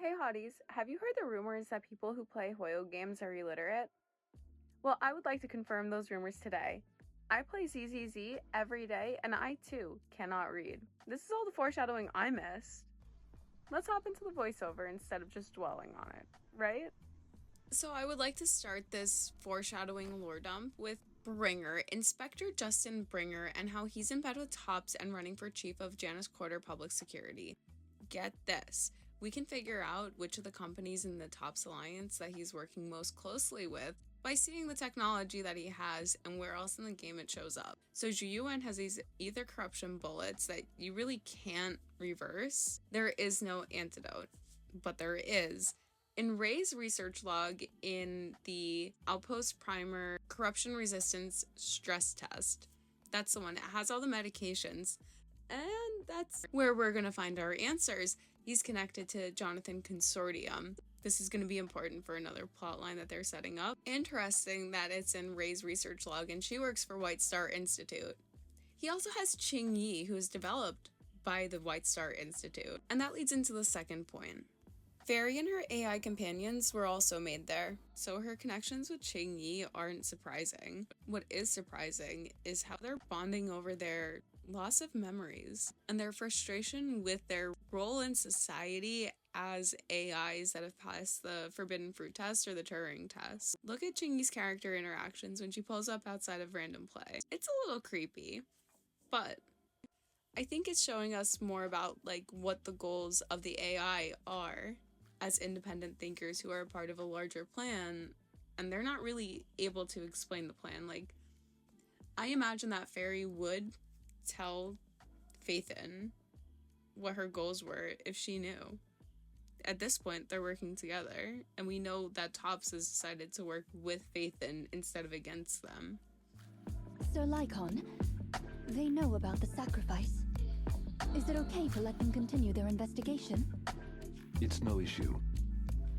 Hey hotties, have you heard the rumors that people who play Hoyo games are illiterate? Well, I would like to confirm those rumors today. I play ZZZ every day, and I too cannot read. This is all the foreshadowing I missed. Let's hop into the voiceover instead of just dwelling on it, right? So I would like to start this foreshadowing lore dump with Bringer, Inspector Justin Bringer, and how he's in bed with Tops and running for chief of Janus Quarter Public Security. Get this. We can figure out which of the companies in the Tops Alliance that he's working most closely with by seeing the technology that he has and where else in the game it shows up. So Juyuan has these ether corruption bullets that you really can't reverse. There is no antidote, but there is. In Ray's research log in the Outpost Primer Corruption Resistance Stress Test, that's the one. It has all the medications, and that's where we're going to find our answers. He's connected to Jonathan Consortium. This is going to be important for another plotline that they're setting up. Interesting that it's in Ray's research log, and she works for White Star Institute. He also has Qing Yi, who is developed by the White Star Institute. And that leads into the second point. Fairy and her AI companions were also made there, so her connections with Qing Yi aren't surprising. What is surprising is how they're bonding over their loss of memories and their frustration with their role in society as AIs that have passed the Forbidden Fruit test or the Turing test. Look at Qing Yi's character interactions when she pulls up outside of random play. It's a little creepy, but I think it's showing us more about what the goals of the AI are as independent thinkers who are a part of a larger plan, and they're not really able to explain the plan. I imagine that Fairy would tell Phaethon what her goals were if she knew. At this point, they're working together, and we know that Tops has decided to work with Phaethon instead of against them. Sir Lycon, they know about the sacrifice. Is it okay to let them continue their investigation? It's no issue.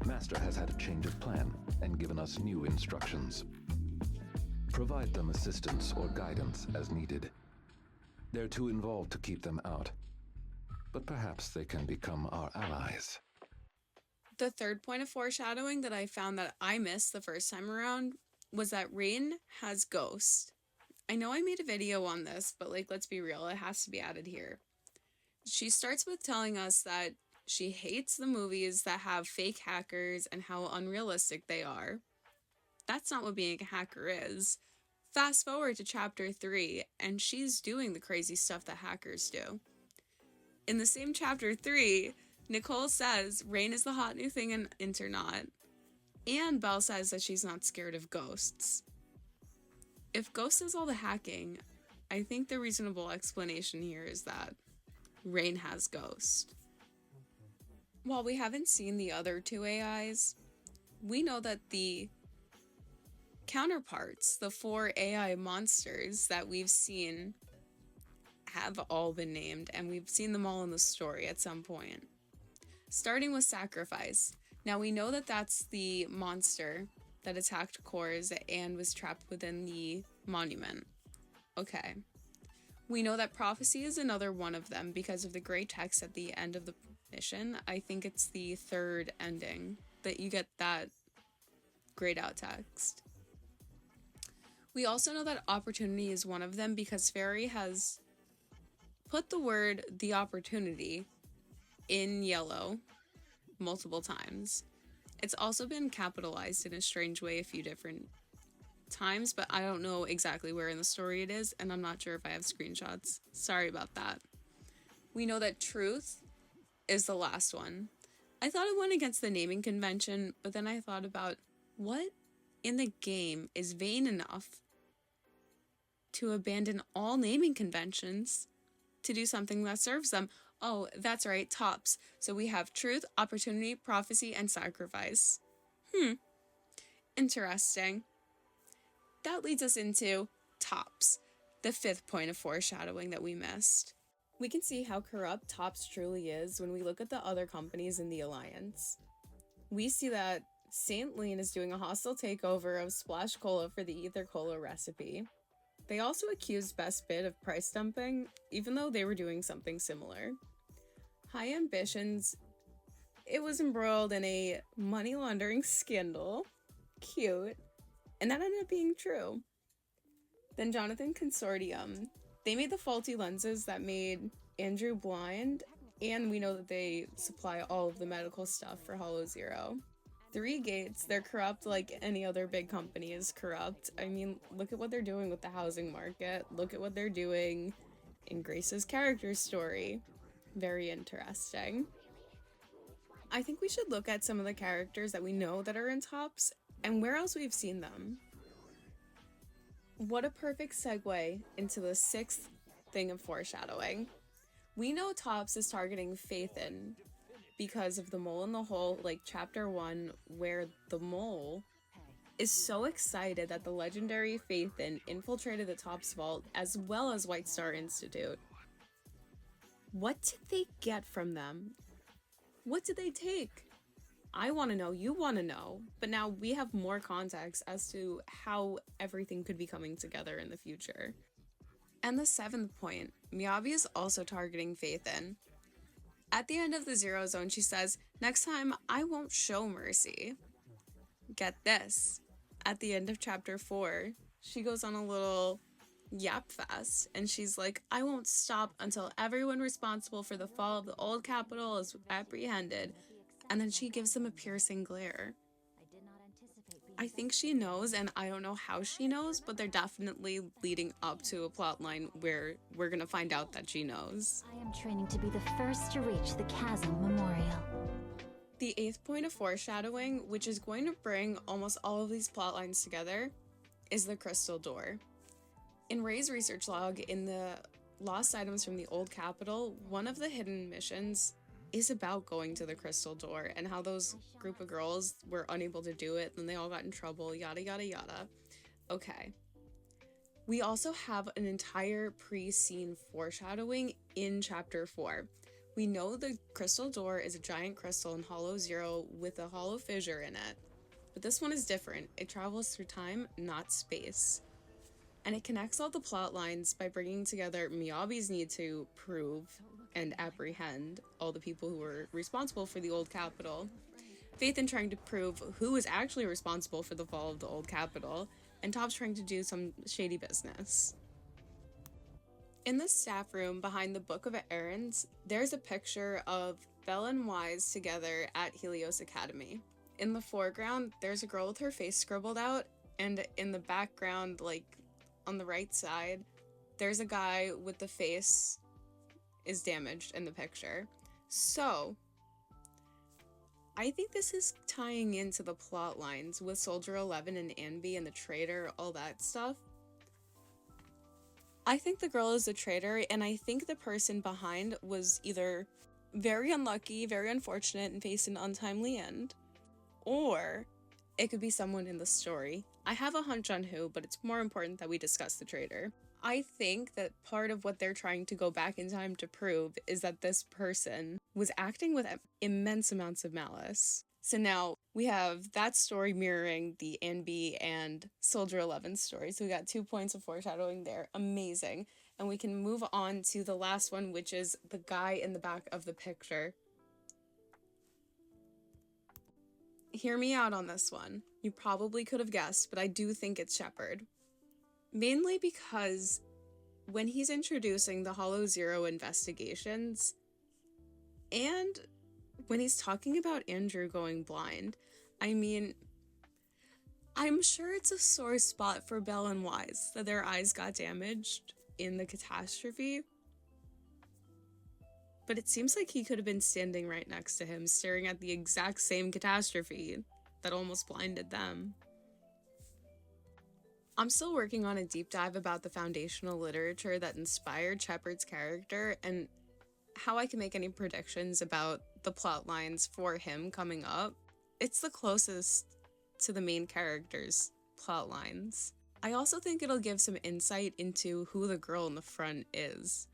Master has had a change of plan and given us new instructions. Provide them assistance or guidance as needed. They're too involved to keep them out, but perhaps they can become our allies. The third point of foreshadowing that I found that I missed the first time around was that Rain has Ghost. I know I made a video on this, but let's be real, it has to be added here. She starts with telling us that she hates the movies that have fake hackers and how unrealistic they are. That's not what being a hacker is. Fast forward to chapter 3, and she's doing the crazy stuff that hackers do. In the same chapter 3, Nicole says Rain is the hot new thing in Internaut, and Belle says that she's not scared of ghosts. If Ghost does all the hacking, I think the reasonable explanation here is that Rain has Ghost. While we haven't seen the other two AIs, we know that the counterparts, the 4 AI monsters that we've seen, have all been named, and we've seen them all in the story at some point. Starting with Sacrifice. Now we know that that's the monster that attacked Kors and was trapped within the monument. Okay. We know that Prophecy is another one of them because of the gray text at the end of the mission. I think it's the third ending that you get that grayed out text. We also know that Opportunity is one of them because Fairy has put the word the opportunity in yellow multiple times. It's also been capitalized in a strange way a few different times, but I don't know exactly where in the story it is, and I'm not sure if I have screenshots. Sorry about that. We know that Truth is the last one. I thought it went against the naming convention, but then I thought about what in the game is vain enough to abandon all naming conventions to do something that serves them. Oh, that's right, Tops. So we have Truth, Opportunity, Prophecy, and Sacrifice. Interesting. That leads us into Tops, the 5th point of foreshadowing that we missed. We can see how corrupt Tops truly is when we look at the other companies in the Alliance. We see that St. Lean is doing a hostile takeover of Splash Cola for the Ether Cola recipe. They also accused Best Bid of price dumping, even though they were doing something similar. High Ambitions it was embroiled in a money laundering scandal. Cute. And that ended up being true. Then Jonathan Consortium. They made the faulty lenses that made Andrew blind, and we know that they supply all of the medical stuff for Hollow Zero. Three Gates, they're corrupt like any other big company is corrupt. I mean, look at what they're doing with the housing market. Look at what they're doing in Grace's character story. Very interesting. I think we should look at some of the characters that we know that are in Tops and where else we've seen them. What a perfect segue into the sixth thing of foreshadowing. We know Tops is targeting Phaethon because of the mole in the hole, like chapter 1, where the mole is so excited that the legendary Phaethon infiltrated the Tops vault as well as White Star Institute. What did they get from them? What did they take? I want to know, you want to know, but now we have more context as to how everything could be coming together in the future. And the seventh point, Miyabi is also targeting Phaethon. At the end of the Zero Zone, she says, "Next time, I won't show mercy." Get this. At the end of chapter 4, she goes on a little yap fest, and she's like, "I won't stop until everyone responsible for the fall of the old capital is apprehended." And then she gives them a piercing glare. I think she knows, and I don't know how she knows, but they're definitely leading up to a plotline where we're gonna find out that she knows. I am training to be the first to reach the Chasm Memorial. The eighth point of foreshadowing, which is going to bring almost all of these plotlines together, is the Crystal Door. In Ray's research log in the Lost Items from the Old Capital, one of the hidden missions is about going to the Crystal Door and how those group of girls were unable to do it and they all got in trouble, yada yada yada. Okay. We also have an entire pre-scene foreshadowing in chapter 4. We know the Crystal Door is a giant crystal in Hollow Zero with a hollow fissure in it. But this one is different. It travels through time, not space. And it connects all the plot lines by bringing together Miyabi's need to prove and apprehend all the people who were responsible for the old capital, Phaethon trying to prove who is actually responsible for the fall of the old capital, and Tops trying to do some shady business. In the staff room behind the Book of Errands, there's a picture of Belle and Wise together at Helios Academy. In the foreground, there's a girl with her face scribbled out, and in the background, like on the right side, there's a guy with the face is damaged in the picture. So, I think this is tying into the plot lines with Soldier 11 and Anby and the traitor, all that stuff. I think the girl is a traitor, and I think the person behind was either very unlucky, very unfortunate, and faced an untimely end, or it could be someone in the story. I have a hunch on who, but it's more important that we discuss the traitor. I think that part of what they're trying to go back in time to prove is that this person was acting with immense amounts of malice. So now we have that story mirroring the Anby and Soldier 11 story. So we got 2 points of foreshadowing there. Amazing. And we can move on to the last one, which is the guy in the back of the picture. Hear me out on this one. You probably could have guessed, but I do think it's Shepard. Mainly because when he's introducing the Hollow Zero investigations, and when he's talking about Andrew going blind, I mean, I'm sure it's a sore spot for Belle and Wise that their eyes got damaged in the catastrophe. But it seems like he could have been standing right next to him, staring at the exact same catastrophe that almost blinded them. I'm still working on a deep dive about the foundational literature that inspired Shepard's character and how I can make any predictions about the plot lines for him coming up. It's the closest to the main character's plot lines. I also think it'll give some insight into who the girl in the front is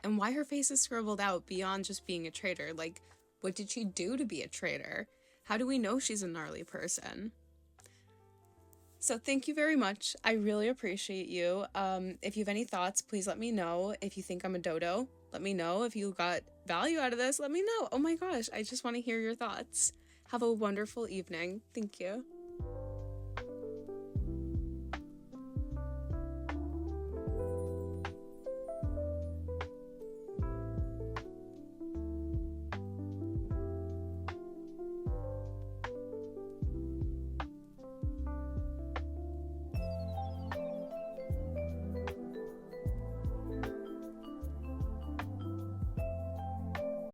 and why her face is scribbled out beyond just being a traitor. Like, what did she do to be a traitor? How do we know she's a gnarly person? So thank you very much. I really appreciate you. If you have any thoughts, please let me know. If you think I'm a dodo, let me know. If you got value out of this, let me know. Oh my gosh, I just want to hear your thoughts. Have a wonderful evening. Thank you.